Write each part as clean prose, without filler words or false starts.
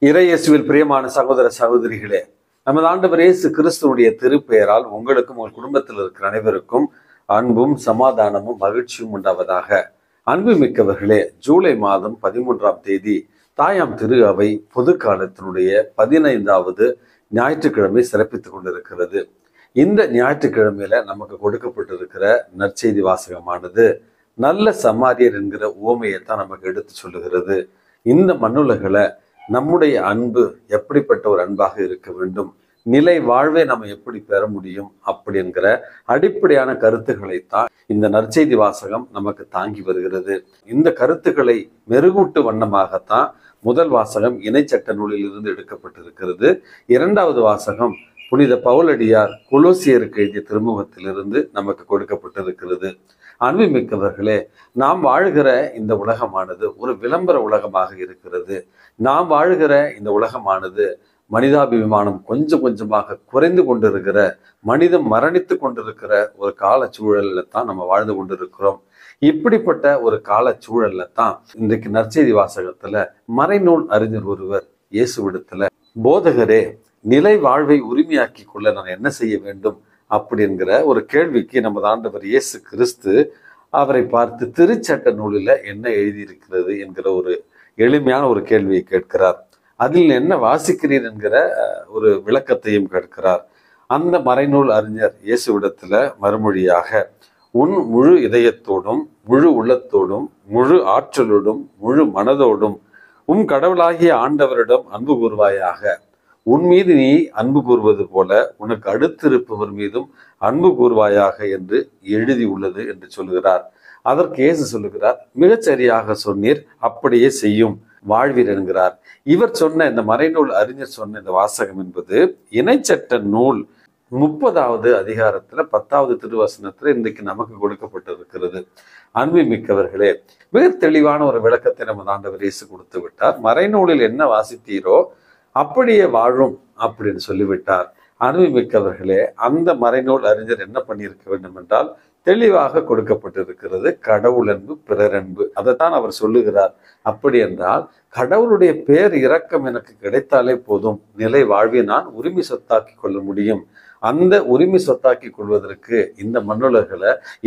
இறையேசுவில் பிரியமான சகோதர சகோதரிகளே, நமது ஆண்டவர் இயேசு கிறிஸ்துவுடைய திருப்பெயரால் உங்களுக்கும் உங்கள் குடும்பத்தில் இருக்கிற அனைவருக்கும் அன்பும் சமாதானமும் மகிழ்ச்சியும் உண்டாவதாக. அன்பு மிக்கவர்களே, ஜூலை மாதம் 13ஆம் தேதி தாயாம் திரு அவை பொது காலத்தினுடைய 15வது ஞாயிற்றுக்கிழமை சிறப்பித்துக் கொண்டிருக்கிறது. இந்த ஞாயிற்றுக்கிழமையில நமக்கு கொடுக்கப்பட்டிருக்கிற நற்செய்தி வாசகமானது நல்ல சமாரியர் என்கிற உவமையைத்தான் நமக்கு எடுத்து சொல்லுகிறது. இந்த மண்ணுலகில நம்முடைய அன்பு எப்படிப்பட்ட ஒரு அன்பாக இருக்க வேண்டும், நிலை வாழ்வை நம்ம எப்படி பெற முடியும் அப்படி என்கிற அடிப்படையான கருத்துக்களைத்தான் இந்த நற்செய்தி வாசகம் நமக்கு தாங்கி வருகிறது. இந்த கருத்துக்களை மெருகூட்டு வண்ணமாகத்தான் முதல் வாசகம் இணைச்சட்ட நூலில் இருந்து எடுக்கப்பட்டிருக்கிறது. இரண்டாவது வாசகம் புனித பவுலடியார் கொலோசியருக்கு எழுதிய திருமுகத்திலிருந்து நமக்கு கொடுக்கப்பட்டிருக்கிறது. அன்புமிக்கவர்களே, நாம் வாழ்கிற இந்த உலகமானது ஒரு விளம்பர உலகமாக இருக்கிறது. நாம் வாழ்கிற இந்த உலகமானது மனிதாபிமானம் கொஞ்சம் கொஞ்சமாக குறைந்து கொண்டிருக்கிற, மனிதம் மரணித்து கொண்டிருக்கிற ஒரு கால சூழல்ல தான் நம்ம வாழ்ந்து கொண்டிருக்கிறோம். இப்படிப்பட்ட ஒரு கால சூழல்ல தான் இன்றைக்கு நற்செய்தி வாசகத்துல மறைநூல் அறிஞர் ஒருவர் இயேசுவிடத்துல, போதகரே, நிலை வாழ்வை உரிமையாக்கி கொள்ள நான் என்ன செய்ய வேண்டும் அப்படி என்கிற ஒரு கேள்விக்கு நமது ஆண்டவர் இயேசு கிறிஸ்து அவரை பார்த்து திருச்சட்ட நூலில் என்ன எழுதியிருக்கிறது என்கிற ஒரு எளிமையான ஒரு கேள்வியை கேட்கிறார். அதில் என்ன வாசிக்கிறீர் என்கிற ஒரு விளக்கத்தையும் கேட்கிறார். அந்த மறைநூல் அறிஞர் இயேசுவிடத்துல மறுமொழியாக, உன் முழு இதயத்தோடும் முழு உள்ளத்தோடும் முழு ஆற்றலோடும் முழு மனதோடும் கடவுளாகிய ஆண்டவரிடம் அன்பு கூர்வாயாக. உன் மீது நீ அன்பு கூறுவது போல உனக்கு அடுத்திருப்பவர் மீதும் அன்பு கூர்வாயாக என்று எழுதி உள்ளது என்று சொல்லுகிறார். அதற்கு இயேசு சொல்லுகிறார், மிகச்சரியாக சொன்னீர், அப்படியே செய்யும் வாழ்வீர் என்கிறார். இவர் சொன்ன இந்த மறைநூல் அறிஞர் சொன்ன இந்த வாசகம் என்பது இணைச்சட்ட நூல் 30வது அதிகாரத்துல 10வது திருவசனத்துல இன்றைக்கு நமக்கு கொடுக்கப்பட்டிருக்கிறது. அன்பு மிக்கவர்களே, மிக தெளிவான ஒரு விளக்கத்தை நமது ஆண்டவர் இயேசு கொடுத்து விட்டார். மறைநூலில் என்ன வாசித்தீரோ அப்படியே வாழும் அப்படின்னு சொல்லிவிட்டார். அனுபவிமிக்கவர்களே, அந்த மறைநூல் அறிஞர் என்ன பண்ணியிருக்க வேண்டும் என்றால், தெளிவாக கொடுக்கப்பட்டிருக்கிறது கடவுள் அன்பு பிறர் அன்பு. அதைத்தான் அவர் சொல்லுகிறார். அப்படி என்றால் கடவுளுடைய பேர் இரக்கம் எனக்கு கிடைத்தாலே போதும், நிலை வாழ்வை நான் உரிமை சொத்தாக்கி கொள்ள முடியும். அந்த உரிமை சொத்தாக்கி கொள்வதற்கு இந்த மண்ணுலகில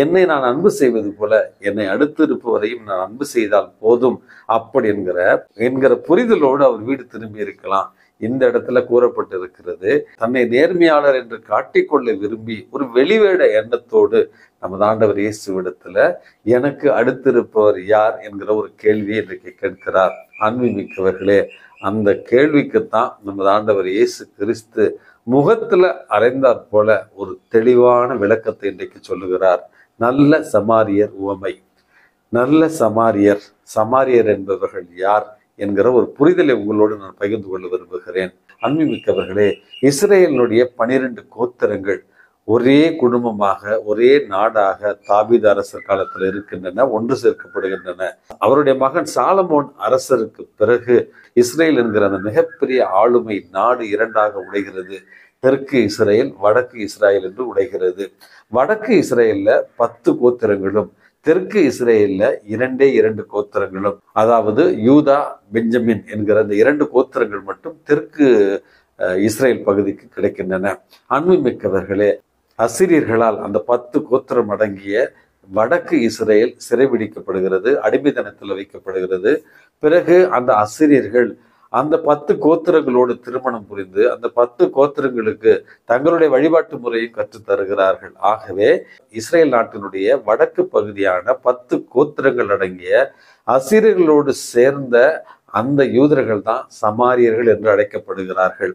என்னை நான் அன்பு செய்வது போல என்னை அடுத்து இருப்பவரையும் நான் அன்பு செய்தால் போதும் அப்படி என்கிற புரிதலோடு அவர் வீடு திரும்பி இருக்கலாம். இந்த இடத்துல கூறப்பட்டிருக்கிறது, தன்னை நேர்மையாளர் என்று காட்டிக்கொள்ள விரும்பி ஒரு வெளிவேட எண்ணத்தோடு நமது ஆண்டவர் இயேசுவிடத்துல எனக்கு அடுத்திருப்பவர் யார் என்கிற ஒரு கேள்வியை இன்றைக்கு கேட்கிறார். அன்புமிக்கவர்களே, அந்த கேள்விக்குத்தான் நமது ஆண்டவர் இயேசு கிறிஸ்து முகத்துல அறைந்தாற் போல ஒரு தெளிவான விளக்கத்தை இன்றைக்கு சொல்லுகிறார். நல்ல சமாரியர் உவமை. நல்ல சமாரியர் என்பவர்கள் யார் என்கிற ஒரு புரிதலை உங்களோடு நான் பகிர்ந்து கொள்ள விரும்புகிறேன். அன்புமிக்கவர்களே, இஸ்ரேலினுடைய 12 கோத்திரங்கள் ஒரே குடும்பமாக ஒரே நாடாக தாவீது அரசர் காலத்தில் இருக்கின்றன, ஒன்று சேர்க்கப்படுகின்றன. அவருடைய மகன் சாலமோன் அரசருக்கு பிறகு இஸ்ரேல் என்கிற அந்த மிகப்பெரிய ஆளுமை நாடு இரண்டாக உடைகிறது. தெற்கு இஸ்ரேல், வடக்கு இஸ்ரேல் என்று உடைகிறது. வடக்கு இஸ்ரேல்ல 10 கோத்திரங்களும், தெற்கு இஸ்ரேல்ல 2 கோத்திரங்களும், அதாவது யூதா பெஞ்சமின் என்கிற அந்த 2 கோத்திரங்கள் மட்டும் தெற்கு இஸ்ரேல் பகுதிக்கு கிடைக்கின்றன. அன்புமிக்கவர்களே, அசிரியர்களால் அந்த 10 கோத்திரம் அடங்கிய வடக்கு இஸ்ரேல் சிறைபிடிக்கப்படுகிறது, அடிமைத்தனத்தில் வைக்கப்படுகிறது. பிறகு அந்த அசிரியர்கள் அந்த 10 கோத்திரங்களோடு திருமணம் புரிந்து அந்த 10 கோத்திரங்களுக்கு தங்களுடைய வழிபாட்டு முறையும் கற்றுத்தருகிறார்கள். ஆகவே இஸ்ரேல் நாட்டினுடைய வடக்கு பகுதியான 10 கோத்திரங்கள் அடங்கிய அசிரியர்களோடு சேர்ந்த அந்த யூதர்கள் தான் சமாரியர்கள் என்று அழைக்கப்படுகிறார்கள்.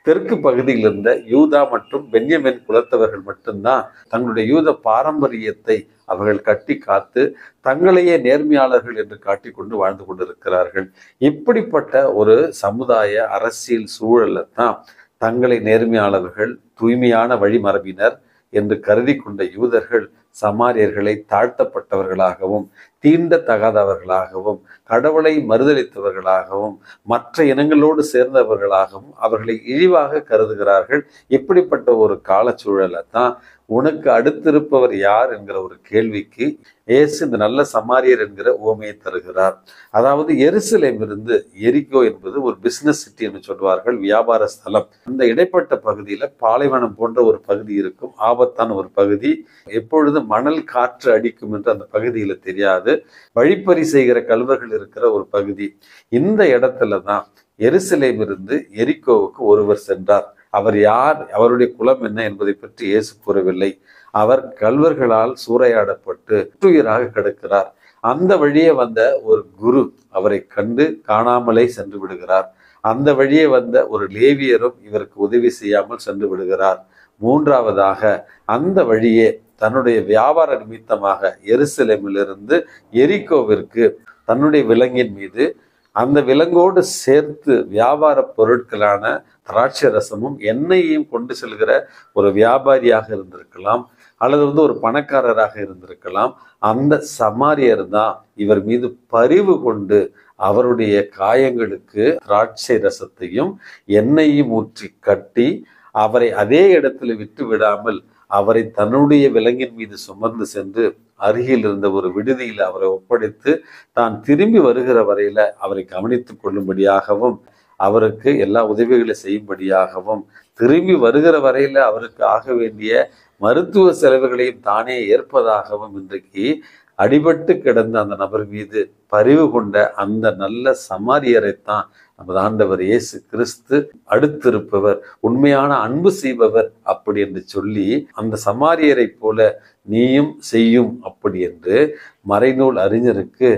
தெற்கு பகுதியில் இருந்த யூதா மற்றும் பென்யமின் குலத்தவர்கள் மட்டும்தான் தங்களுடைய யூத பாரம்பரியத்தை அவர்கள் கட்டி காத்து தங்களையே நேர்மையாளர்கள் என்று காட்டிக்கொண்டு வாழ்ந்து கொண்டிருக்கிறார்கள். இப்படிப்பட்ட ஒரு சமுதாய அரசியல் சூழல்ல தான் தங்களை நேர்மையாளர்கள், தூய்மையான வழிமரபினர் என்று கருதி கொண்ட யூதர்கள் சமாரியர்களை தாழ்த்தப்பட்டவர்களாகவும் தீண்டத்தகாதவர்களாகவும் கடவுளை மறுதலித்தவர்களாகவும் மற்ற இனங்களோடு சேர்ந்தவர்களாகவும் அவர்களை இழிவாக கருதுகிறார்கள். இப்படிப்பட்ட ஒரு காலச்சூழலை தான் உனக்கு அடுத்திருப்பவர் யார் என்கிற ஒரு கேள்விக்கு இயேசு இந்த நல்ல சமாரியர் என்கிற உவமையை தருகிறார். அதாவது எருசலேமிலிருந்து எரிகோ என்பது ஒரு பிசினஸ் சிட்டி என்று சொல்வார்கள், வியாபார ஸ்தலம். அந்த இடைப்பட்ட பகுதியில பாலைவனம் போன்ற ஒரு பகுதி இருக்கும், ஆபத்தான ஒரு பகுதி. எப்பொழுது மணல் காற்று அடிக்கும் என்று அந்த பகுதியில தெரியாது. வழிப்பறி செய்கிற கல்வர்கள் இருக்கிற ஒரு பகுதி. இந்த இடத்துல தான் எருசலேமிலிருந்து எரிகோவுக்கு ஒருவர் சென்றார். அவர் யார், அவருடைய குலம் என்ன என்பதை பற்றி இயேசு கூறவில்லை. அவர் கல்வர்களால் சூறையாடப்பட்டு துயராக கிடக்கிறார். அந்த வழியே வந்த ஒரு குரு அவரை கண்டு காணாமலே சென்று விடுகிறார். அந்த வழியே வந்த ஒரு லேவியரும் இவருக்கு உதவி செய்யாமல் சென்று விடுகிறார். மூன்றாவதாக அந்த வழியே தன்னுடைய வியாபார நிமித்தமாக எருசலேமிலிருந்து எரிகோவிற்கு தன்னுடைய விலங்கின் மீது அந்த விலங்கோடு சேர்த்து வியாபார பொருட்களான திராட்சை ரசமும் எண்ணெயையும் கொண்டு செல்கிற ஒரு வியாபாரியாக இருந்திருக்கலாம், அல்லது ஒரு பணக்காரராக இருந்திருக்கலாம். அந்த சமாரியர் தான் இவர் மீது பரிவு கொண்டு அவருடைய காயங்களுக்கு திராட்சை ரசத்தையும் எண்ணெயையும் ஊற்றி கட்டி அவரை அதே இடத்துல விட்டு விடாமல் அவரை தன்னுடைய விலங்கின் மீது சுமந்து சென்று அருகில் இருந்த ஒரு விடுதியில் அவரை ஒப்படைத்து தான் திரும்பி வருகிற வரையில அவரை கவனித்துக் கொள்ளும்படியாகவும் அவருக்கு எல்லா உதவிகளை செய்யும்படியாகவும் திரும்பி வருகிற வரையில அவருக்கு ஆக வேண்டிய மருத்துவ செலவுகளையும் தானே ஏற்பதாகவும் இன்றைக்கு அடிபட்டு கிடந்த அந்த நபர் மீது பரிவு கொண்ட அந்த நல்ல சமாரியரைத்தான் நமது ஆண்டவர் இயேசு கிறிஸ்து அடுத்திருப்பவர், உண்மையான அன்பு செய்பவர் அப்படி என்று சொல்லி அந்த சமாரியரை போல நீயும் செய்யும் அப்படி என்று மறைநூல் அறிஞருக்கு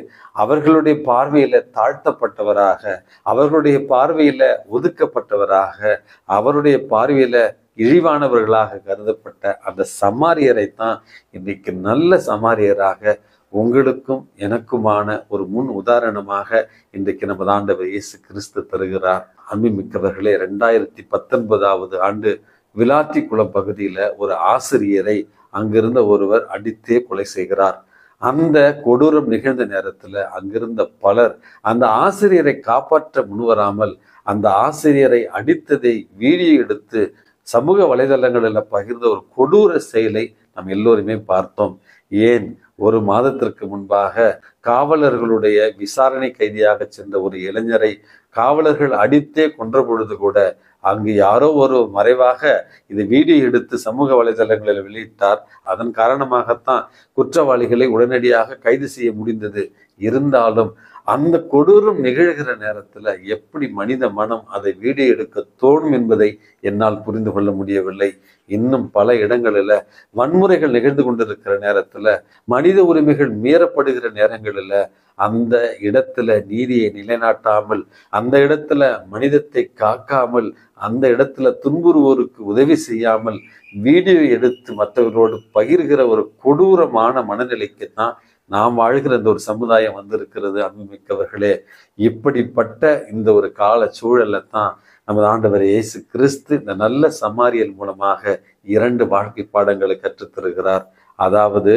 அவர்களுடைய பார்வையில தாழ்த்தப்பட்டவராக, அவர்களுடைய பார்வையில ஒதுக்கப்பட்டவராக, அவருடைய பார்வையில இழிவானவர்களாக கருதப்பட்ட அந்த சமாரியரை தான் இன்னைக்கு நல்ல சமாரியராக உங்களுக்கும் எனக்குமான ஒரு முன் உதாரணமாக இன்றைக்கு நமது ஆண்டவர் இயேசு கிறிஸ்து தருகிறார். அன்புமிக்கவர்களே, 2019 ஆண்டு விளாத்திக்குளம் பகுதியில ஒரு ஆசிரியரை அங்கிருந்த ஒருவர் அடித்தே கொலை செய்கிறார். அந்த கொடூரம் நிகழ்ந்த நேரத்துல அங்கிருந்த பலர் அந்த ஆசிரியரை காப்பாற்ற முன்வராமல் அந்த ஆசிரியரை அடித்ததை வீடியோ எடுத்து சமூக வலைதளங்களில் பகிர்ந்த ஒரு கொடூர செயலை நாம் எல்லோருமே பார்த்தோம். ஏன், ஒரு மாதத்திற்கு முன்பாக காவலர்களுடைய விசாரணை கைதியாக சென்ற ஒரு இளைஞரை காவலர்கள் அடித்தே கொன்ற பொழுது கூட அங்கு யாரோ ஒரு மறைவாக இது வீடியோ எடுத்து சமூக வலைதளங்களில் வெளியிட்டார். அதன் காரணமாகத்தான் குற்றவாளிகளை உடனடியாக கைது செய்ய முடிந்தது. இருந்தாலும் அந்த கொடூரம் நிகழ்கிற நேரத்துல எப்படி மனித மனம் அதை வீடியோ எடுக்க தோணும் என்பதை என்னால் புரிந்து கொள்ள முடியவில்லை. இன்னும் பல இடங்களில் வன்முறைகள் நிகழ்ந்து கொண்டிருக்கிற நேரத்துல, மனித உரிமைகள் மீறப்படுகிற நேரங்களில் அந்த இடத்துல நீதியை நிலைநாட்டாமல், அந்த இடத்துல மனிதத்தை காக்காமல், அந்த இடத்துல துன்புறுவோருக்கு உதவி செய்யாமல் வீடியோ எடுத்து மற்றவர்களோடு பகிர்கிற ஒரு கொடூரமான மனநிலைக்கு தான் நாம் வாழ்கிற இந்த ஒரு சமுதாயம் வந்திருக்கிறது. அன்புமிக்கவர்களே, இப்படிப்பட்ட இந்த ஒரு கால சூழல்ல தான் நமது ஆண்டவர் இயேசு கிறிஸ்து இந்த நல்ல சமாரியல் மூலமாக 2 வாழ்க்கை பாடங்களை கற்றுத்தருகிறார். அதாவது,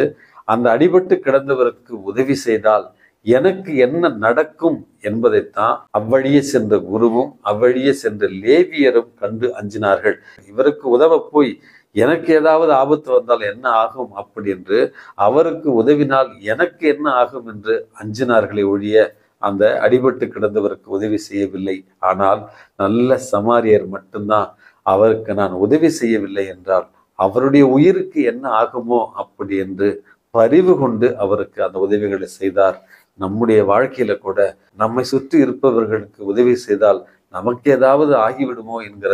அந்த அடிபட்டு கிடந்தவருக்கு உதவி செய்தால் எனக்கு என்ன நடக்கும் என்பதைத்தான் அவ்வழியே சென்ற குருவும் அவ்வழியே சென்ற லேவியரும் கண்டு அஞ்சினார்கள். இவருக்கு உதவ போய் எனக்கு ஏதாவது ஆபத்து வந்தால் என்ன ஆகும் அப்படி என்று, அவருக்கு உதவினால் எனக்கு என்ன ஆகும் என்று அஞ்சினார்களே ஒழிய அந்த அடிபட்டு கிடந்தவருக்கு உதவி செய்யவில்லை. ஆனால் நல்ல சமாரியர் மட்டும்தான் அவருக்கு நான் உதவி செய்யவில்லை என்றால் அவருடைய உயிருக்கு என்ன ஆகுமோ அப்படி என்று பரிவு கொண்டு அவருக்கு அந்த உதவிகளை செய்தார். நம்முடைய வாழ்க்கையில கூட நம்மை சுற்றி இருப்பவர்களுக்கு உதவி செய்தால் நமக்கு ஏதாவது ஆகிவிடுமோ என்கிற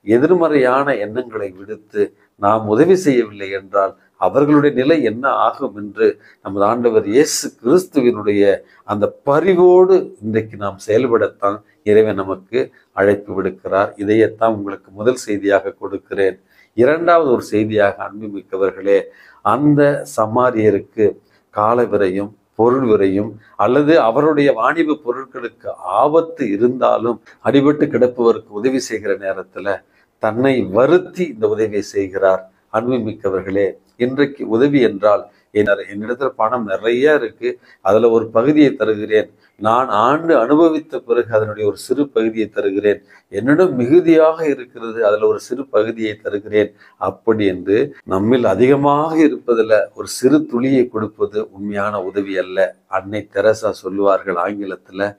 எதிர்மறையான எண்ணங்களை விடுத்து நாம் உதவி செய்யவில்லை என்றால் அவர்களுடைய நிலை என்ன ஆகும் என்று நமது ஆண்டவர் இயேசு கிறிஸ்துவினுடைய அந்த பரிவோடு இன்றைக்கு நாம் செயல்படத்தான் இறைவன் நமக்கு அழைப்பு விடுக்கிறார். இதையத்தான் உங்களுக்கு முதல் செய்தியாக கொடுக்கிறேன். 2வது ஒரு செய்தியாக, அன்புமிக்கவர்களே, அந்த சமாரியருக்கு கால விரையும் பொருள் விரையும் அல்லது அவருடைய வாணிப பொருட்களுக்கு ஆபத்து இருந்தாலும் அடிபட்டு கிடப்பவருக்கு உதவி செய்கிற நேரத்துல தன்னை வருத்தி இந்த உதவியை செய்கிறார். அன்புமிக்கவர்களே, இன்றைக்கு உதவி என்றால் என்னிடத்துல பணம் நிறைய இருக்கு, அதுல ஒரு பகுதியை தருகிறேன், நான் ஆண்டு அனுபவித்த பிறகு அதனுடைய ஒரு சிறு பகுதியை தருகிறேன், என்னிடம் மிகுதியாக இருக்கிறது, அதுல ஒரு சிறு பகுதியை தருகிறேன். அப்படி என்று நம்மில் அதிகமாக இருப்பதில் ஒரு சிறு துளியை கொடுப்பது உண்மையான உதவி அல்ல. அன்னை தெரசா சொல்லுவார்கள் ஆங்கிலத்துல,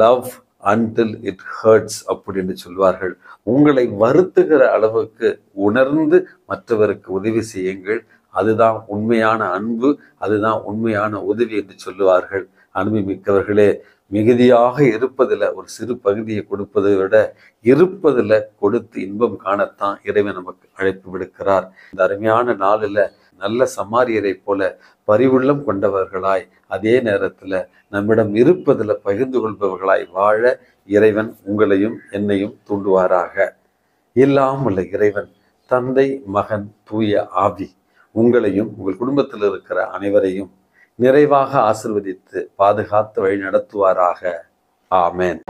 லவ் அன்டில் இட் ஹர்ட்ஸ் அப்படின்னு சொல்வார்கள். உங்களை வருத்துகிற அளவுக்கு உணர்ந்து மற்றவருக்கு உதவி செய்யுங்கள். அதுதான் உண்மையான அன்பு, அதுதான் உண்மையான உதவி என்று சொல்லுவார்கள். அன்பு மிக்கவர்களே, மிகுதியாக இருப்பதில் ஒரு சிறு பகுதியை கொடுப்பதை விட இருப்பதில் கொடுத்து இன்பம் காணத்தான் இறைவன் நமக்கு அழைப்பு விடுக்கிறார். இந்த அருமையான நாளில் நல்ல சமாரியரை போல பரிவுள்ளம் கொண்டவர்களாய், அதே நேரத்தில் நம்மிடம் இருப்பதில் பகிர்ந்து கொள்பவர்களாய் வாழ இறைவன் உங்களையும் என்னையும் தூண்டுவாராக. எல்லாம் உள்ள இறைவன் தந்தை, மகன், தூய ஆவி உங்களையும் உங்கள் குடும்பத்தில் இருக்கிற அனைவரையும் நிறைவாக ஆசீர்வதித்து பாதுகாத்து வழி நடத்துவாராக. ஆமென்.